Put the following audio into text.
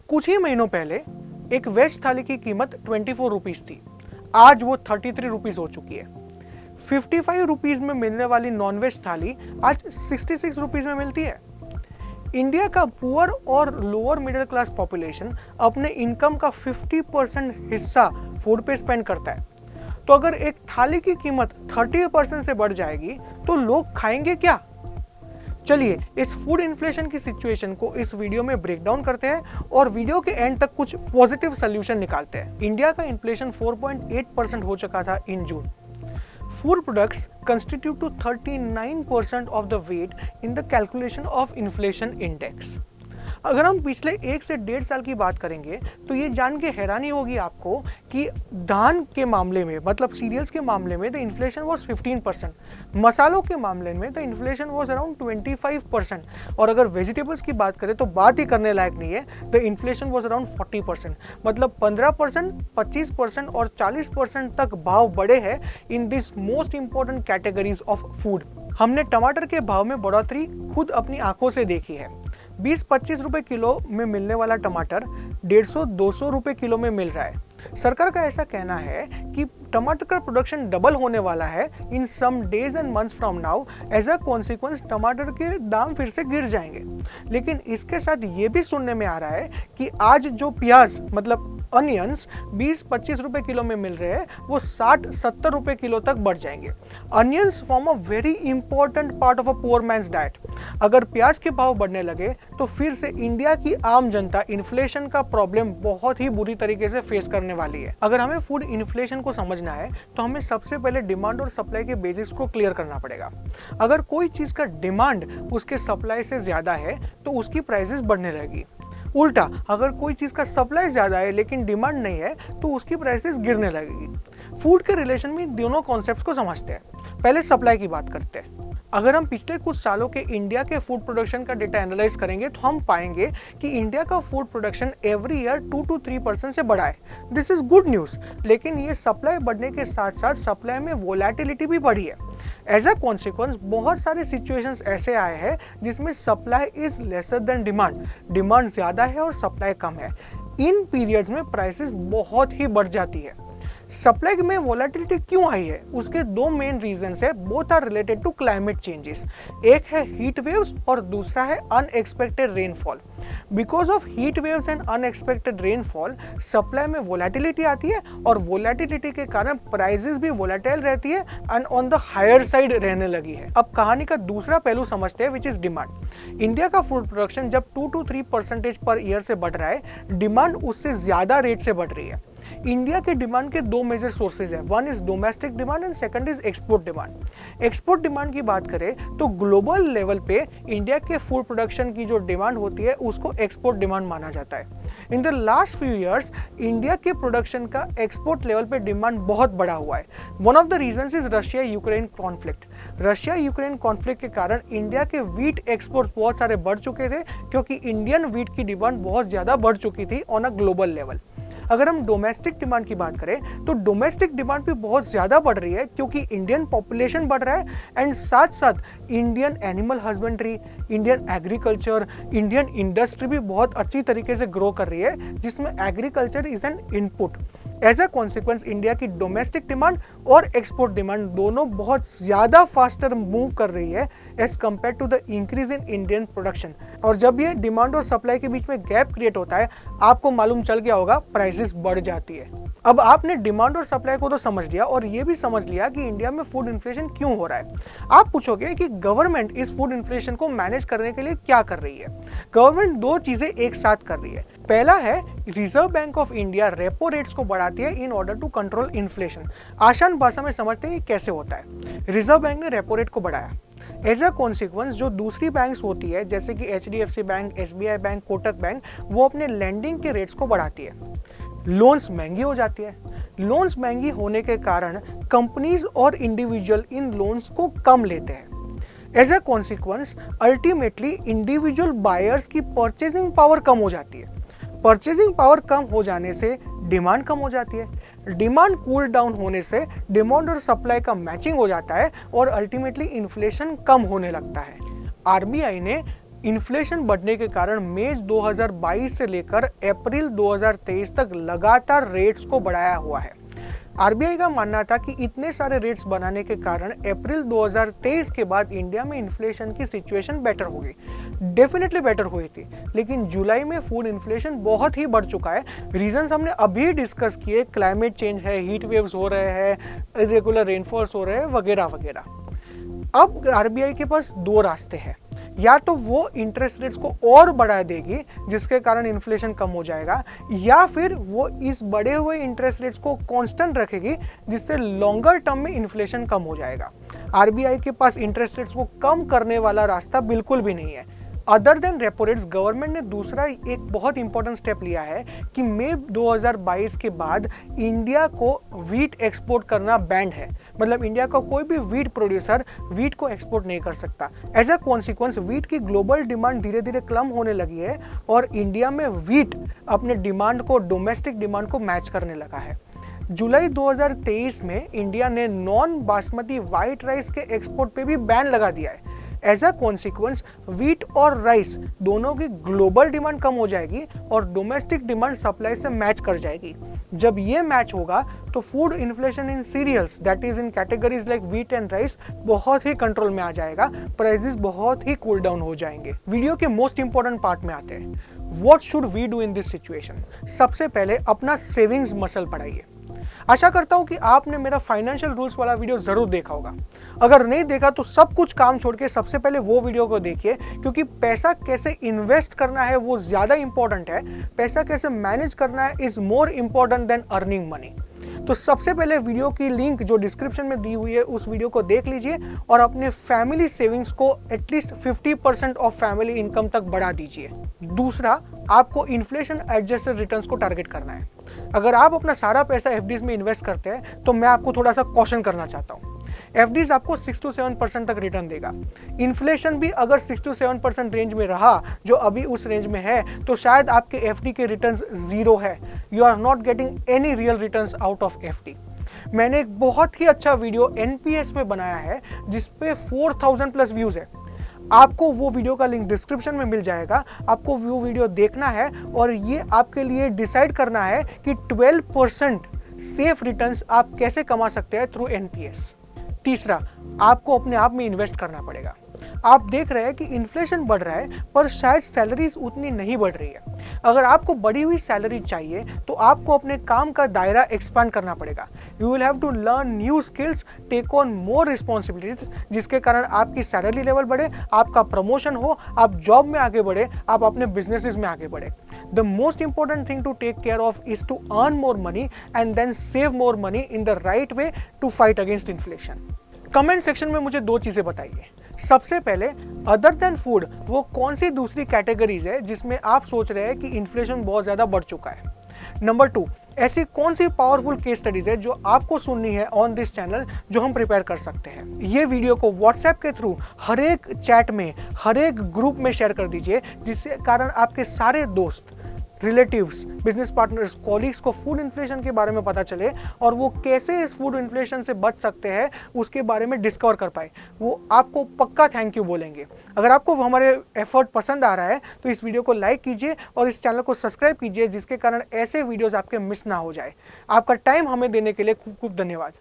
कुछ ही महीनों पहले एक वेज थाली की कीमत 24 रुपीज थी, आज वो 33 रुपीज हो चुकी है। 55 रुपीज में मिलने वाली नॉनवेज थाली आज 66 रुपीज में मिलती है। इंडिया का पुअर और लोअर मिडिल क्लास पॉपुलेशन अपने इनकम का 50% हिस्सा फूड पे स्पेंड करता है। तो अगर एक थाली की कीमत 30% से बढ़ जाएगी तो लोग खाएंगे क्या? चलिए इस फूड इन्फ्लेशन की सिचुएशन को इस वीडियो में ब्रेक डाउन करते हैं और वीडियो के एंड तक कुछ पॉजिटिव सोल्यूशन निकालते हैं। इंडिया का इन्फ्लेशन 4.8% हो चुका था इन जून। Food products constitute to 39% of the weight in the calculation of inflation index. अगर हम पिछले 1 से 1.5 साल की बात करेंगे तो ये जान के हैरानी होगी आपको कि धान के मामले में, मतलब सीरियल्स के मामले में, द इन्फ्लेशन वॉज 15%, मसालों के मामले में द इन्फ्लेशन वॉज अराउंड 25%, और अगर वेजिटेबल्स की बात करें तो बात ही करने लायक नहीं है, द इन्फ्लेशन वॉज अराउंड 40%। मतलब 15%, 25% और 40% तक भाव बढ़े हैं in this most important categories of food. हमने टमाटर के भाव में बढ़ोतरी खुद अपनी आंखों से देखी है। 20-25 रुपए किलो में मिलने वाला टमाटर 150-200 रुपए किलो में मिल रहा है। सरकार का ऐसा कहना है कि टमाटर का प्रोडक्शन डबल होने वाला है in some days and months from now. As a consequence टमाटर के दाम फिर से गिर जाएंगे। लेकिन इसके साथ ये भी सुनने में आ रहा है कि आज जो प्याज, मतलब अनियंस 20-25 रुपए किलो में मिल रहे हैं, वो 60-70 रुपए किलो तक बढ़ जाएंगे। Onions form a very important part of a poor man's diet. अगर प्याज के भाव बढ़ने लगे तो फिर से इंडिया की आम जनता इन्फ्लेशन का प्रॉब्लम बहुत ही बुरी तरीके से फेस करने वाली है। अगर हमें फूड इन्फ्लेशन को समझना है तो हमें सबसे पहले डिमांड और सप्लाई के बेसिक्स को क्लियर करना पड़ेगा। अगर कोई चीज का डिमांड उसके सप्लाई से ज्यादा है तो उसकी प्राइसेस बढ़ने लगेगी। उल्टा, अगर कोई चीज का सप्लाई ज्यादा है लेकिन डिमांड नहीं है तो उसकी प्राइसेस गिरने लगेगी। फूड के रिलेशन में दोनों कॉन्सेप्ट्स को समझते हैं। पहले सप्लाई की बात करते हैं। अगर हम पिछले कुछ सालों के इंडिया के फूड प्रोडक्शन का डेटा एनालाइज करेंगे तो हम पाएंगे कि इंडिया का फूड प्रोडक्शन एवरी ईयर 2-3% से बढ़ा है। This is good news. लेकिन ये सप्लाई बढ़ने के साथ साथ सप्लाई में वोलेटिलिटी भी बढ़ी है। एज अ कॉन्सिक्वेंस बहुत सारे सिचुएशंस ऐसे आए हैं जिसमें supply is lesser than demand. Demand ज्यादा है और सप्लाई कम है। इन पीरियड्स में प्राइसेस बहुत ही बढ़ जाती है। सप्लाई में वोलेटिलिटी क्यों आई है? उसके दो मेन रीजंस है। Both are related to climate changes. एक है हीट वेव्स और दूसरा है unexpected rainfall. Because of heat waves and unexpected rainfall supply में वोलेटिलिटी आती है और वोलेटिलिटी के कारण प्राइसेस भी वोलेटाइल रहती है and on the higher side रहने लगी है। अब कहानी का दूसरा पहलू समझते हैं, विच इज डिमांड। इंडिया का फूड प्रोडक्शन जब 2-3% पर ईयर से बढ़ रहा है, डिमांड उससे ज्यादा रेट से बढ़ रही है। इंडिया के डिमांड के दो मेजर सोर्सेज है। One is domestic demand and second is export demand. Export demand की बात करें तो ग्लोबल लेवल पे इंडिया के फूड प्रोडक्शन की जो डिमांड होती है उसको एक्सपोर्ट डिमांड माना जाता है। In the last few years India के प्रोडक्शन का एक्सपोर्ट लेवल पे डिमांड बहुत बढ़ा हुआ है। One of the reasons is Russia Ukraine conflict. Russia Ukraine conflict के कारण इंडिया के वीट एक्सपोर्ट बहुत सारे बढ़ चुके थे क्योंकि इंडियन वीट की डिमांड बहुत ज्यादा बढ़ चुकी थी ऑन अ ग्लोबल लेवल। अगर हम डोमेस्टिक डिमांड की बात करें तो डोमेस्टिक डिमांड भी बहुत ज्यादा बढ़ रही है क्योंकि इंडियन पॉपुलेशन बढ़ रहा है एंड साथ साथ Indian animal husbandry, Indian agriculture, Indian industry भी बहुत अच्छी तरीके से ग्रो कर रही है जिसमें agriculture is an input. As a consequence India की डोमेस्टिक डिमांड और एक्सपोर्ट डिमांड दोनों बहुत ज्यादा फास्टर मूव कर रही है as compare to the increase in Indian production. और जब ये डिमांड और सप्लाई के बीच में गैप क्रिएट होता है, आपको मालूम चल गया होगा, प्राइसेस बढ़ जाती है। अब आपने डिमांड और सप्लाई को तो समझ लिया और ये भी समझ लिया कि इंडिया में फूड इन्फ्लेशन क्यों हो रहा है। आप पूछोगे कि गवर्नमेंट इस फूड इन्फ्लेशन को मैनेज करने के लिए क्या कर रही है। गवर्नमेंट दो चीजें एक साथ कर रही है। पहला है Reserve Bank of India repo rates को बढ़ाती है in order to control inflation. आसान भाषा में समझते हैं कैसे होता है। रिजर्व बैंक ने रेपो रेट को बढ़ाया। एज अ कॉन्सिक्वेंस जो दूसरी बैंक्स होती है जैसे कि HDFC bank, SBI bank, Kotak bank, वो अपने लैंडिंग के रेट्स को बढ़ाती है। लोन्स महंगी हो जाती है। लोन्स महंगी होने के कारण कंपनीज और इंडिविजुअल इन लोन्स को कम लेते हैं। As a consequence ultimately individual buyers की परचेजिंग पावर कम हो जाती है। परचेजिंग पावर कम हो जाने से डिमांड कम हो जाती है। डिमांड कूल डाउन होने से डिमांड और सप्लाई का मैचिंग हो जाता है और अल्टीमेटली इन्फ्लेशन कम होने लगता है। RBI ने इन्फ्लेशन बढ़ने के कारण मई 2022 से लेकर अप्रैल 2023 तक लगातार रेट्स को बढ़ाया हुआ है। आरबीआई का मानना था कि इतने सारे रेट्स बनाने के कारण अप्रैल 2023 के बाद इंडिया में इन्फ्लेशन की सिचुएशन बेटर होगी। डेफिनेटली बेटर हुई थी, लेकिन जुलाई में फूड इन्फ्लेशन बहुत ही बढ़ चुका है। रीजंस हमने अभी डिस्कस किए, क्लाइमेट चेंज है, हीट वेव्स हो रहे हैं, इरेगुलर रेनफॉल्स हो रहे हैं, वगैरह वगैरह। अब आरबीआई के पास दो रास्ते हैं, या तो वो इंटरेस्ट रेट्स को और बढ़ा देगी जिसके कारण इन्फ्लेशन कम हो जाएगा, या फिर वो इस बढ़े हुए इंटरेस्ट रेट्स को कांस्टेंट रखेगी जिससे लॉन्गर टर्म में इन्फ्लेशन कम हो जाएगा। आरबीआई के पास इंटरेस्ट रेट्स को कम करने वाला रास्ता बिल्कुल भी नहीं है। Other than repo rates, government ने दूसरा एक बहुत इंपॉर्टेंट स्टेप लिया है कि मई 2022 के बाद इंडिया को वीट एक्सपोर्ट करना बैंड है। मतलब इंडिया का कोई भी वीट प्रोड्यूसर वीट को एक्सपोर्ट नहीं कर सकता। एज अ कॉन्सिक्वेंस वीट की ग्लोबल डिमांड धीरे धीरे कम होने लगी है और इंडिया में वीट अपने डिमांड को, डोमेस्टिक डिमांड को मैच करने लगा है। जुलाई 2023 में इंडिया ने नॉन बासमती व्हाइट राइस के एक्सपोर्ट पे भी बैन लगा दिया है। एज अ कॉन्सिक्वेंस वीट और राइस दोनों की ग्लोबल डिमांड कम हो जाएगी और डोमेस्टिक डिमांड सप्लाई से मैच कर जाएगी। जब ये मैच होगा तो food inflation in cereals, that is in categories like wheat and rice, बहुत ही कंट्रोल में आ जाएगा। प्राइसेस बहुत ही कूल डाउन हो जाएंगे। वीडियो के मोस्ट इंपॉर्टेंट पार्ट में आते हैं, what should we do in this situation. सबसे पहले अपना सेविंग्स मसल बढ़ाइए। आशा करता हूं कि आपने मेरा फाइनेंशियल रूल्स वाला वीडियो जरूर देखा होगा। अगर नहीं देखा तो सब कुछ काम छोड़ के सबसे पहले वो वीडियो को देखिए, क्योंकि पैसा कैसे इन्वेस्ट करना है वो ज्यादा इंपॉर्टेंट है। पैसा कैसे मैनेज करना है is more important than earning money. तो सबसे पहले वीडियो की लिंक जो डिस्क्रिप्शन में दी हुई है उस वीडियो को देख लीजिए और अपने फैमिली सेविंग्स को एटलीस्ट 50% ऑफ फैमिली इनकम तक बढ़ा दीजिए। दूसरा, आपको इन्फ्लेशन एडजस्टेड रिटर्न्स को टारगेट करना है। अगर आप अपना सारा पैसा एफडीज में इन्वेस्ट करते हैं तो मैं आपको थोड़ा सा कॉशन करना चाहता हूं। एफडीज आपको 6 to 7% तक रिटर्न देगा। इन्फ्लेशन भी अगर 6 to 7% रेंज में रहा, जो अभी उस रेंज में है, तो शायद आपके एफडी के रिटर्न्स जीरो है। You are not getting any real returns out of FD. मैंने एक बहुत ही अच्छा वीडियो एनपीएस पे बनाया है जिसपे 4000 प्लस व्यूज है। आपको वो वीडियो का लिंक डिस्क्रिप्शन में मिल जाएगा। आपको वो वीडियो देखना है और ये आपके लिए डिसाइड करना है कि 12% सेफ रिटर्न्स आप कैसे कमा सकते हैं थ्रू एनपीएस। तीसरा, आपको अपने आप में इन्वेस्ट करना पड़ेगा। आप देख रहे हैं कि इन्फ्लेशन बढ़ रहा है पर शायद सैलरीज उतनी नहीं बढ़ रही है। अगर आपको बढ़ी हुई सैलरी चाहिए तो आपको अपने काम का दायरा एक्सपांड करना पड़ेगा। You will have to learn new skills, take on more responsibilities, जिसके कारण आपकी सैलरी लेवल बढ़े, आपका प्रमोशन हो, आप जॉब में आगे बढ़े, आप अपने बिजनेसेस में आगे बढ़े। The most important thing to take care of is to earn more money and then save more money in the right way to fight against inflation. Comment section में मुझे दो चीजें बताइए। सबसे पहले, अदर देन फूड वो कौन सी दूसरी कैटेगरीज है जिसमें आप सोच रहे हैं कि इन्फ्लेशन बहुत ज्यादा बढ़ चुका है। नंबर 2, ऐसी कौन सी पावरफुल केस स्टडीज है जो आपको सुननी है ऑन दिस चैनल, जो हम प्रिपेयर कर सकते हैं। ये वीडियो को व्हाट्सएप के थ्रू हर एक चैट में, हर एक ग्रुप में शेयर कर दीजिए, जिससे कारण आपके सारे दोस्त, रिलेटिव्स, बिजनेस पार्टनर्स, कॉलीग्स को फूड इन्फ्लेशन के बारे में पता चले और वो कैसे इस फूड इन्फ्लेशन से बच सकते हैं उसके बारे में डिस्कवर कर पाए। वो आपको पक्का थैंक यू बोलेंगे। अगर आपको हमारे एफर्ट पसंद आ रहा है तो इस वीडियो को लाइक कीजिए और इस चैनल को सब्सक्राइब कीजिए, जिसके कारण ऐसे वीडियोस आपके मिस ना हो जाए। आपका टाइम हमें देने के लिए खूब खूब धन्यवाद।